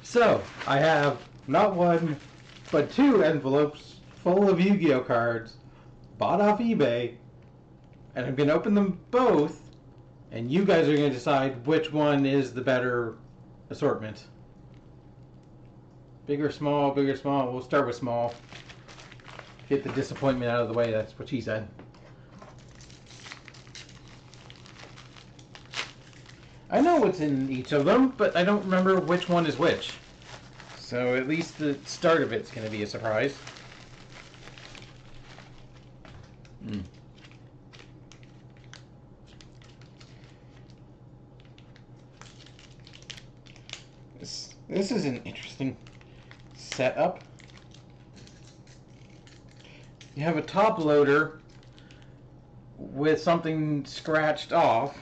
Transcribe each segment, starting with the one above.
So, I have not one, but two envelopes full of Yu-Gi-Oh cards bought off eBay, and I'm going to open them both, and you guys are going to decide which one is the better assortment. Big or small, big or small. We'll start with small. Get the disappointment out of the way, that's what she said. I know what's in each of them, but I don't remember which one is which. So at least the start of it's going to be a surprise. This is an interesting setup. You have a top loader with something scratched off,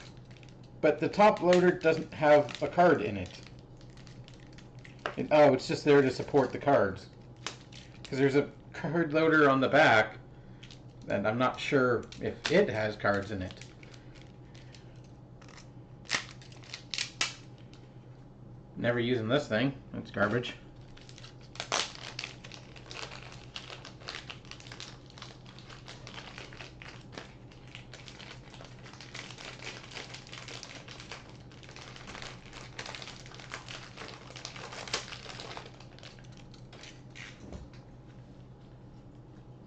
but the top loader doesn't have a card in it. It's just there to support the cards. Because there's a card loader on the back, and I'm not sure if it has cards in it. Never using this thing. It's garbage.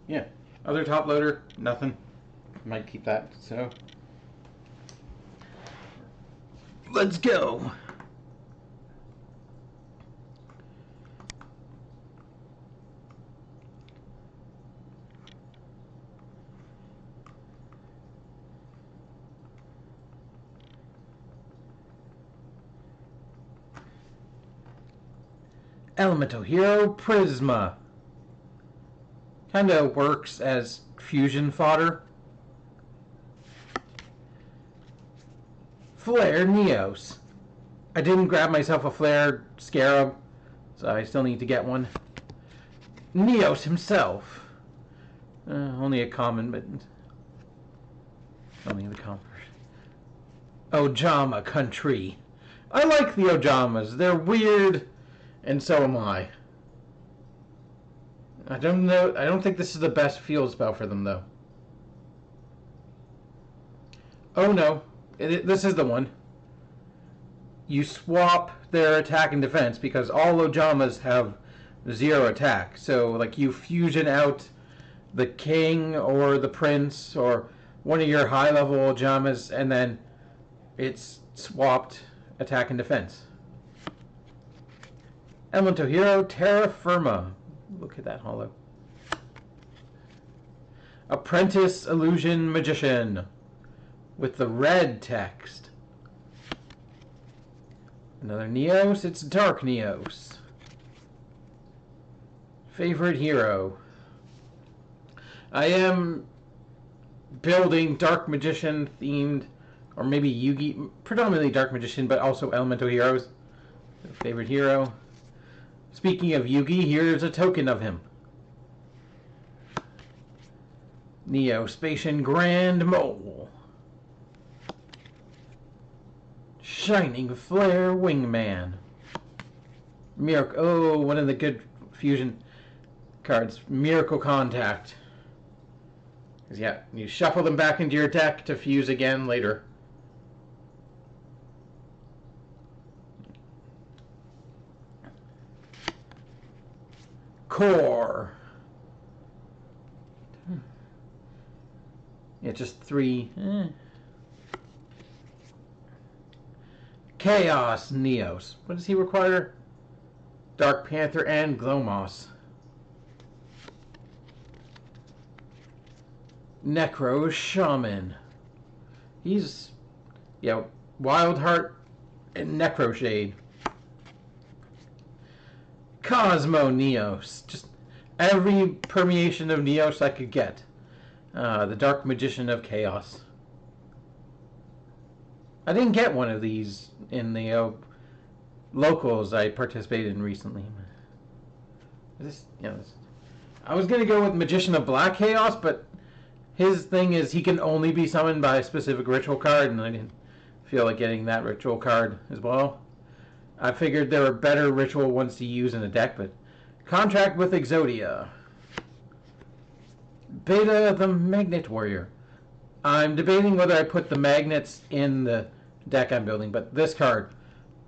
Yeah. Other top loader, nothing. Might keep that, so. Let's go. Elemental Hero Prisma. Kinda works as fusion fodder. Flare Neos. I didn't grab myself a Flare Scarab, so I still need to get one. Neos himself. Only a common, but only the common. Ojama Country. I like the Ojamas. They're weird, and so am I. I don't know. I don't think this is the best field spell for them, though. Oh no, this is the one. You swap their attack and defense because all Ojamas have 0 attack. So, like, you fusion out the king or the prince or one of your high-level Ojamas, and then it's swapped attack and defense. Elemental Hero Terra Firma. Look at that holo. Apprentice Illusion Magician with the red text. Another Neos. It's Dark Neos. Favorite hero. I am building Dark Magician themed, or maybe Yu-Gi, predominantly Dark Magician, but also Elemental Heroes. Favorite hero. Speaking of Yugi, here's a token of him. Neo-Spacian Grand Mole. Shining Flare Wingman. Miracle. Oh, one of the good fusion cards. Miracle Contact. Yeah, you shuffle them back into your deck to fuse again later. Core. Yeah, just 3. Chaos Neos. What does he require? Dark Panther and Glowmoss. Necro Shaman. He's, yeah, Wildheart and Necro Shade. Cosmo Neos. Just every permeation of Neos I could get. The Dark Magician of Chaos. I didn't get one of these in the locals I participated in recently. I was going to go with Magician of Black Chaos, but his thing is he can only be summoned by a specific ritual card, and I didn't feel like getting that ritual card as well. I figured there were better ritual ones to use in a deck, but contract with Exodia. Beta the Magnet Warrior. I'm debating whether I put the magnets in the deck I'm building, but this card,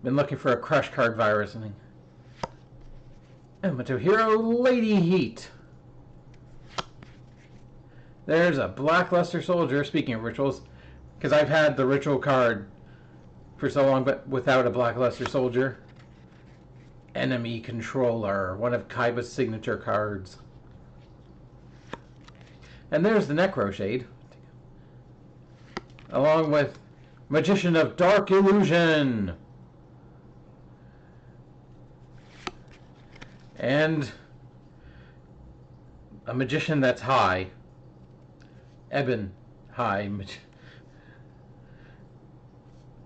been looking for a crush card virus. Yamato Hero Lady Heat. There's a Blackluster Soldier, speaking of rituals, because I've had the ritual card for so long, but without a Blackluster Soldier. Enemy Controller, one of Kaiba's signature cards. And there's the Necroshade, along with Magician of Dark Illusion. And a Magician that's high. Eben High.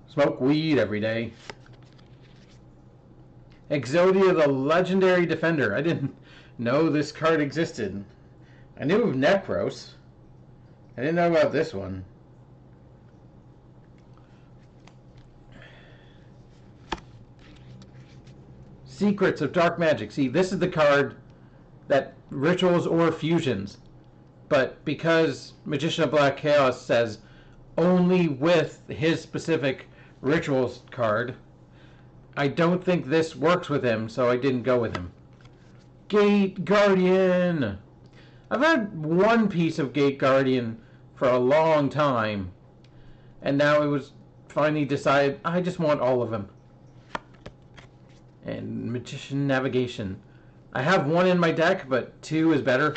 Smoke weed every day. Exodia the Legendary Defender. I didn't know this card existed. I knew of Necros. I didn't know about this one. Secrets of Dark Magic. See, this is the card that rituals or fusions. But because Magician of Black Chaos says only with his specific rituals card, I don't think this works with him, so I didn't go with him. Gate Guardian. I've had one piece of Gate Guardian for a long time, and now it was finally decided I just want all of them. And Magician Navigation. I have one in my deck, but two is better.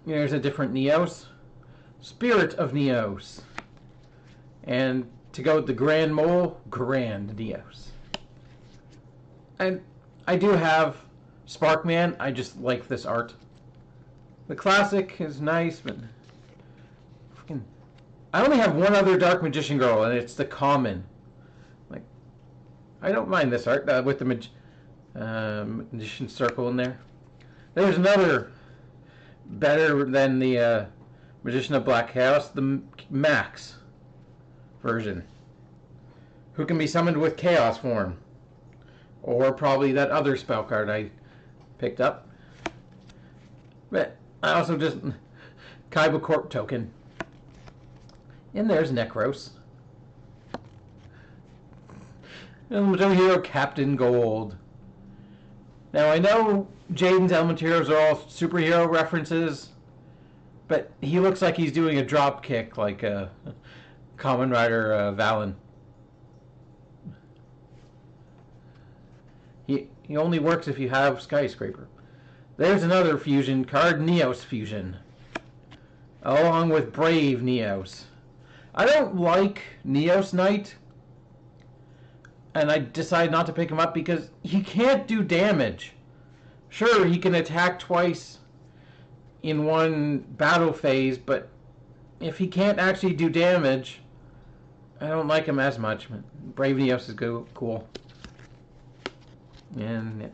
There's a different Neos. Spirit of Neos. And to go with the Grand Mole, Grand Neos. And I do have Sparkman. I just like this art. The classic is nice, but I only have one other Dark Magician Girl, and it's the common. Like, I don't mind this art with the Magician Circle in there. There's another better than the Magician of Black Chaos, the Max version, who can be summoned with Chaos form, or probably that other spell card I picked up. But I also just Kaiba Corp token. And there's Necros. Elemental Hero Captain Gold. Now I know Jaden's Elemental Heroes are all superhero references, but he looks like he's doing a drop kick like a Kamen Rider Valen. He only works if you have Skyscraper. There's another fusion card, Neos Fusion, along with Brave Neos. I don't like Neos Knight, and I decided not to pick him up because he can't do damage. Sure, he can attack twice in one battle phase, but if he can't actually do damage, I don't like him as much. Brave Neos is cool. And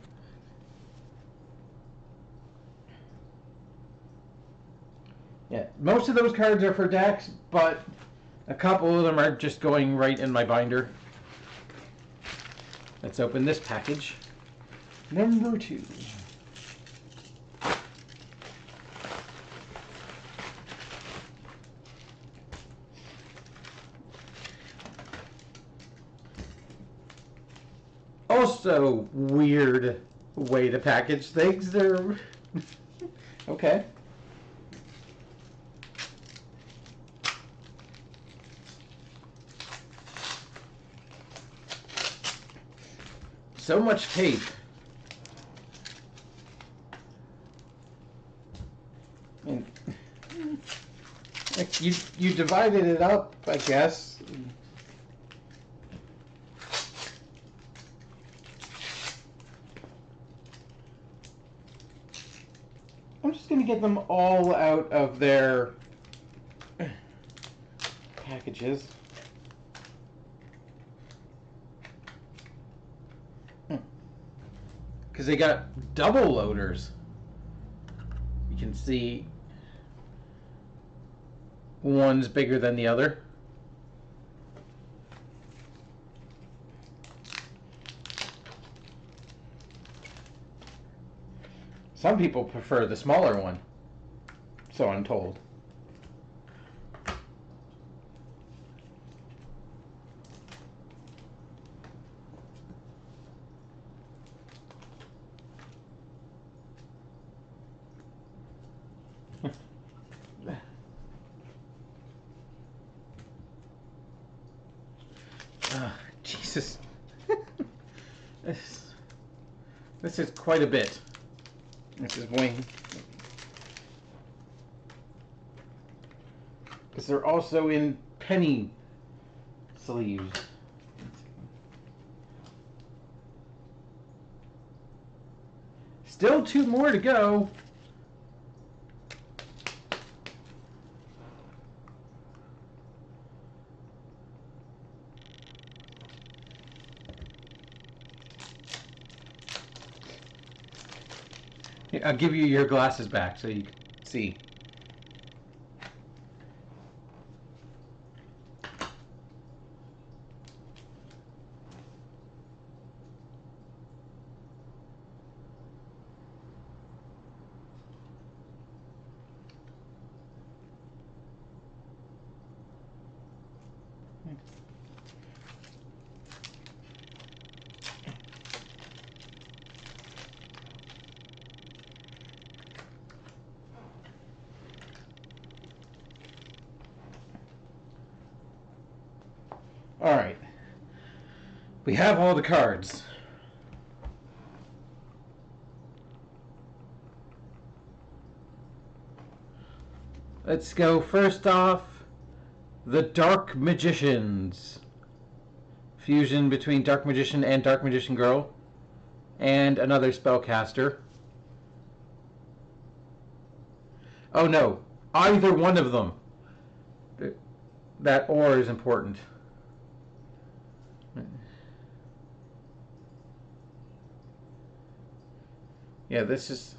yeah, most of those cards are for decks, but a couple of them are just going right in my binder. Let's open this package. Number 2. Also, weird way to package things. They're okay. So much tape. And like you divided it up, I guess. I'm just going to get them all out of their packages. Because they got double loaders. You can see one's bigger than the other. Some people prefer the smaller one, so I'm told. Jesus. This is quite a bit. This is wing. Because they're also in penny sleeves. Still 2 more to go. I'll give you your glasses back so you can see. All right. We have all the cards. Let's go first off, the Dark Magicians. Fusion between Dark Magician and Dark Magician Girl. And another spellcaster. Oh no, either one of them. That or is important. Yeah, this is...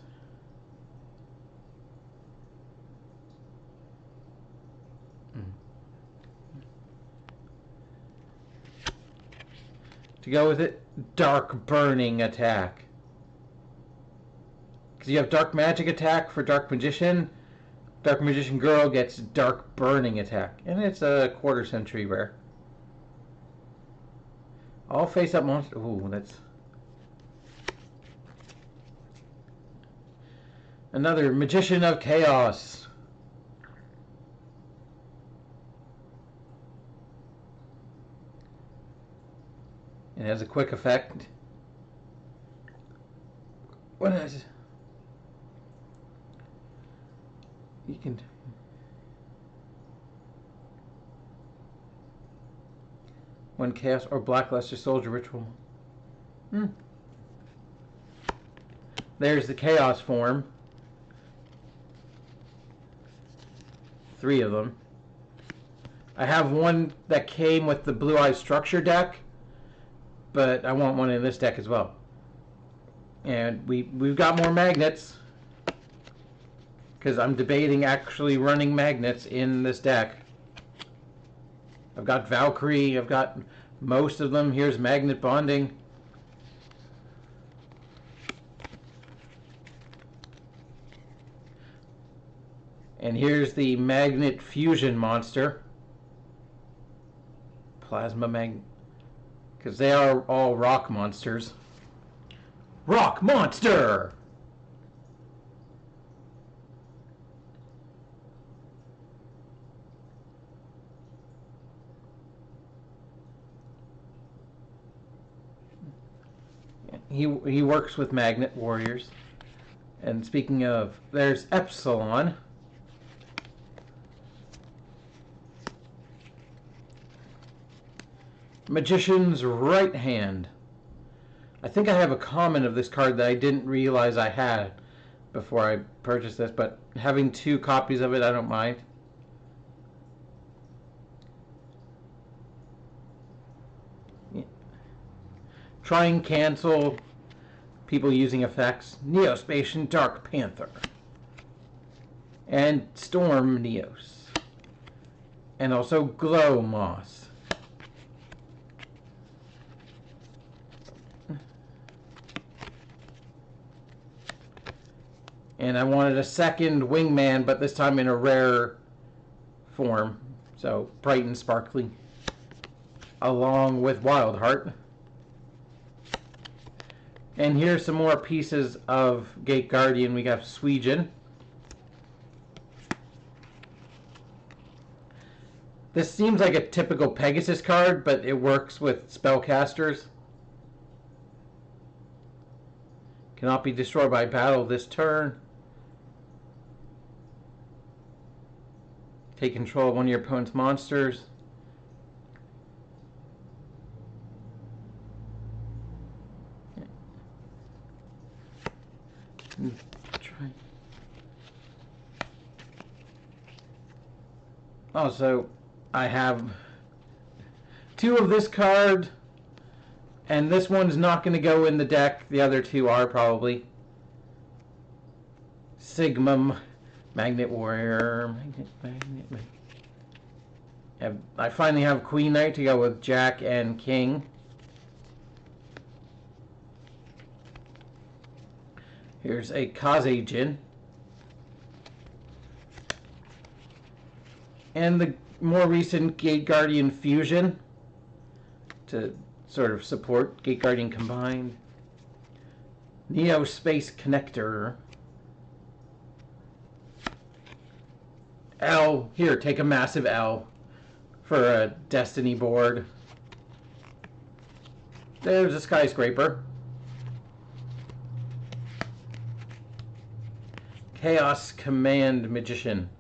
To go with it, Dark Burning Attack. Because you have Dark Magic Attack for Dark Magician. Dark Magician Girl gets Dark Burning Attack. And it's a quarter-century rare. All face-up monster... Ooh, that's... Another Magician of Chaos. It has a quick effect. What is it? You can... When Chaos or Black Luster Soldier Ritual. There's the Chaos form. 3 of them. I have one that came with the Blue Eye Structure deck, but I want one in this deck as well. And we've got more magnets, because I'm debating actually running magnets in this deck. I've got Valkyrie, I've got most of them. Here's Magnet Bonding. And here's the Magnet Fusion monster. Plasma Magnet. Because they are all rock monsters. Rock Monster! He works with Magnet Warriors. And speaking of, there's Epsilon. Magician's Right Hand. I think I have a comment of this card that I didn't realize I had before I purchased this, but having 2 copies of it, I don't mind. Yeah. Try and cancel people using effects. Neospacian Dark Panther. And Storm Neos. And also Glow Moss. And I wanted a second wingman, but this time in a rare form. So bright and sparkly. Along with Wildheart. And here's some more pieces of Gate Guardian. We got Suijin. This seems like a typical Pegasus card, but it works with spellcasters. Cannot be destroyed by battle this turn. Take control of one of your opponent's monsters. Try. Also, I have 2 of this card, and this one's not going to go in the deck. The other 2 are probably. Sigmund, Magnet Warrior, Magnet. I finally have Queen Knight to go with Jack and King. Here's a Kazejin. And the more recent Gate Guardian Fusion to sort of support Gate Guardian Combined. Neo Space Connector. L. Here, take a massive L for a Destiny board. There's a Skyscraper. Chaos Command Magician.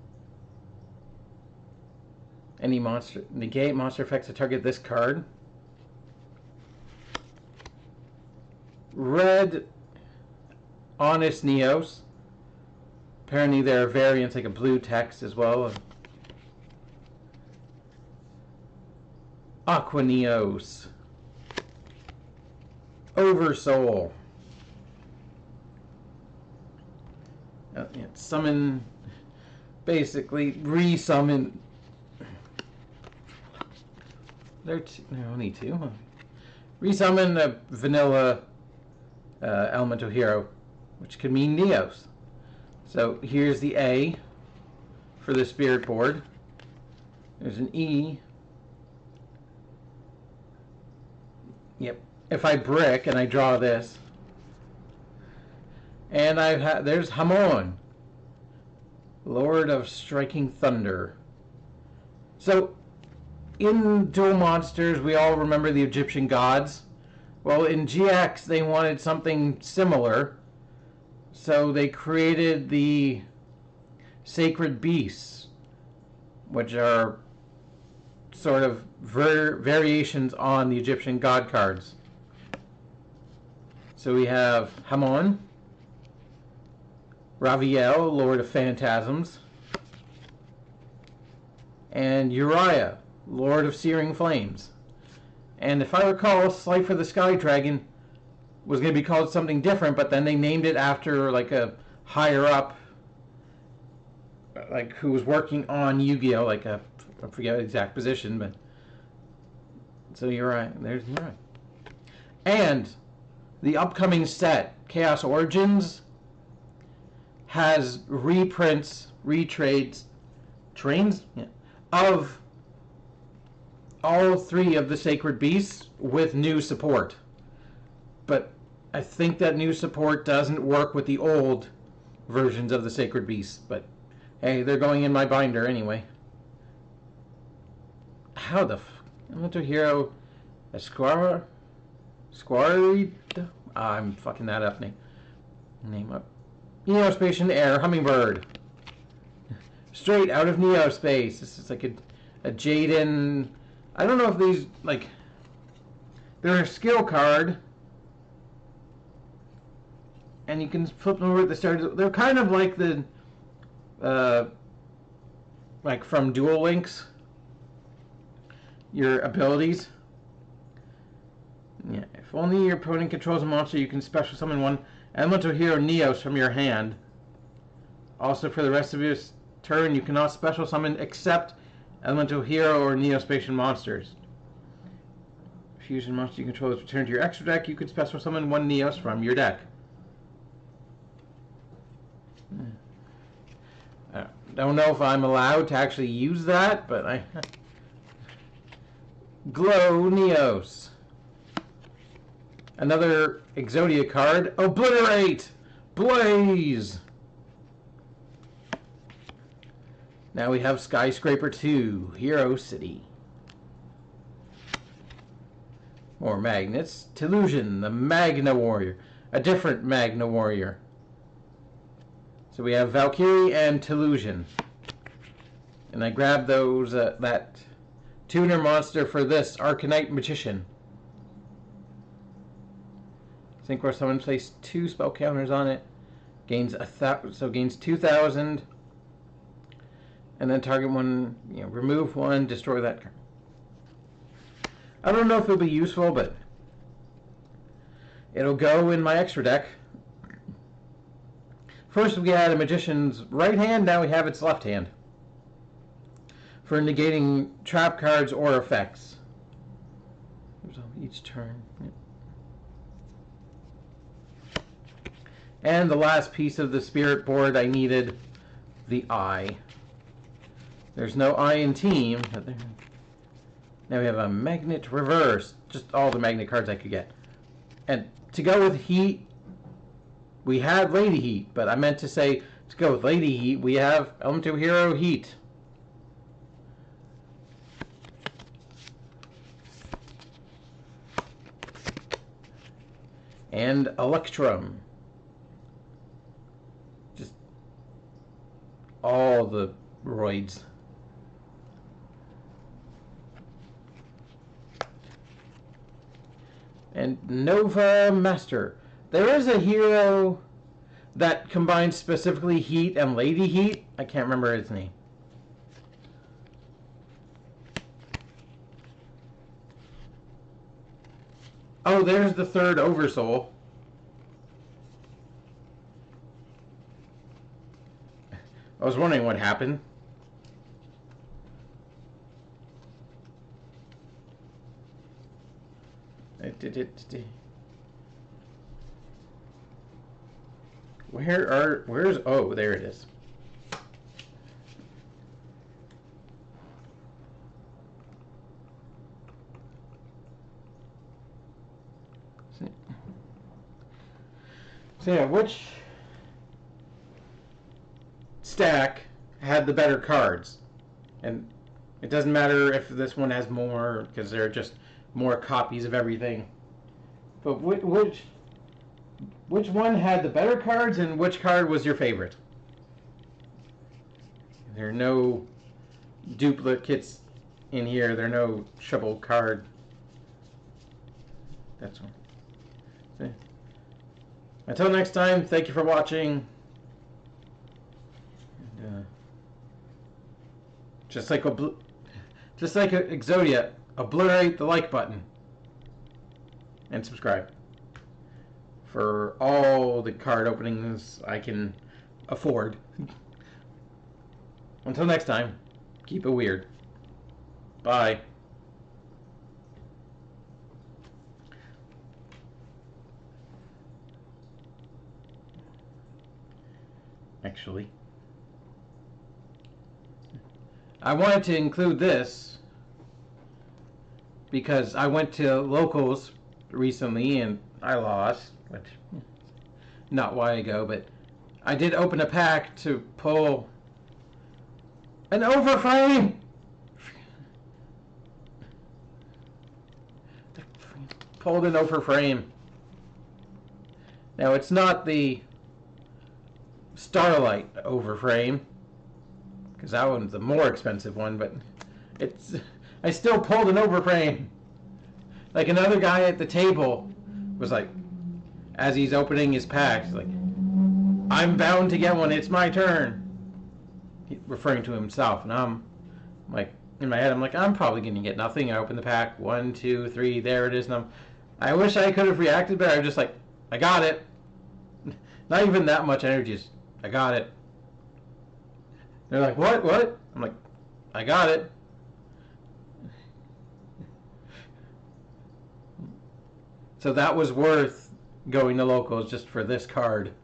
Any monster, negate monster effects to target this card. Red Honest Neos. Apparently there are variants like a blue text as well. Aqua Neos. Oversoul. Yeah, summon, basically re-summon. There are only 2. Resummon a vanilla elemental hero, which could mean Neos. So here's the A for the spirit board. There's an E. Yep. If I brick and I draw this, and there's Hamon, Lord of Striking Thunder. So in Duel Monsters, we all remember the Egyptian gods. Well, in GX, they wanted something similar. So they created the Sacred Beasts, which are sort of variations on the Egyptian god cards. So we have Hamon, Raviel, Lord of Phantasms, and Uriah, Lord of Searing Flames. And if I recall, Slifer the Sky Dragon was going to be called something different, but then they named it after like a higher up, like who was working on Yu-Gi-Oh, like I forget the exact position, but so Uriah, there's Uriah. And the upcoming set, Chaos Origins, has reprints, retrades, of all 3 of the Sacred Beasts with new support. But I think that new support doesn't work with the old versions of the Sacred Beasts. But hey, they're going in my binder anyway. How the Elemental Hero Squarid? I'm fucking that up. Name up. Neospatian Air Hummingbird. Straight out of Neospace. This is like a Jaden. I don't know if these, like, they're a skill card. And you can flip them over at the start. They're kind of like the, like from Duel Links. Your abilities. Yeah, if only your opponent controls a monster, you can special summon one Elemental Hero Neos from your hand. Also, for the rest of your turn, you cannot special summon except Elemental Hero or Neospatian monsters. Fusion monster you control is returned to your extra deck. You can special summon one Neos from your deck. I don't know if I'm allowed to actually use that, but I... Glow Neos. Another Exodia card. Obliterate! Blaze! Now we have Skyscraper 2, Hero City. More magnets. Tillusion, the Magna Warrior. A different Magna Warrior. So we have Valkyrie and Tillusion. And I grabbed those, that tuner monster for this Arcanite Magician. Synchro Summon, place 2 spell counters on it. Gains gains 2,000. And then target one, remove one, destroy that card. I don't know if it'll be useful, but it'll go in my extra deck. First we had a Magician's right hand, now we have its left hand. For negating trap cards or effects. Each turn. And the last piece of the Spirit board I needed, the Eye. There's no Eye in Team. But now we have a Magnet Reverse. Just all the Magnet cards I could get. And to go with Heat, we had Lady Heat, but I meant to say to go with Lady Heat, we have Elemental Hero Heat. And Electrum. Just all the roids. And Nova Master. There is a hero that combines specifically Heat and Lady Heat. I can't remember his name. Oh, there's the third Oversoul. I was wondering what happened. Where's, oh, there it is. So yeah, which stack had the better cards? And it doesn't matter if this one has more, because there are just more copies of everything. But which one had the better cards, and which card was your favorite? There are no duplicates in here. There are no shuffle card. That's one. See? Until next time, thank you for watching. And, just like Exodia, obliterate the like button and subscribe for all the card openings I can afford. Until next time, keep it weird. Bye. Actually, I wanted to include this because I went to locals recently and I lost, which not why I go, but I did open a pack to pull an overframe. Pulled an overframe. Now it's not the Starlight overframe, because that one's the more expensive one, but I still pulled an overframe. Like another guy at the table was like, as he's opening his pack, he's like, I'm bound to get one, it's my turn. Referring to himself, and I'm like, in my head, I'm like, I'm probably going to get nothing. I open the pack, 1, 2, 3, there it is. And I wish I could have reacted better. I'm just like, I got it. Not even that much energy, just, I got it. They're like, what? I'm like, I got it. So that was worth going to locals just for this card.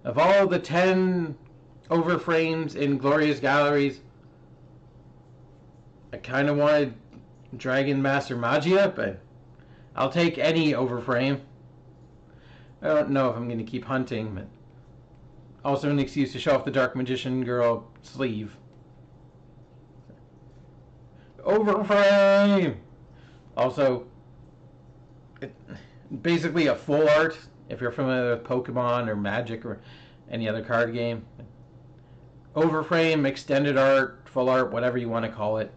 Of all the 10 overframes in Glorious Galleries, I kind of wanted Dragon Master Magia, but I'll take any overframe. I don't know if I'm going to keep hunting, but also an excuse to show off the Dark Magician Girl sleeve. Overframe! Also, basically a full art, if you're familiar with Pokemon or Magic or any other card game. Overframe, extended art, full art, whatever you want to call it.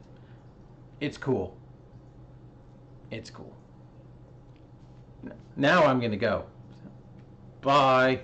It's cool. It's cool. Now I'm going to go. Bye.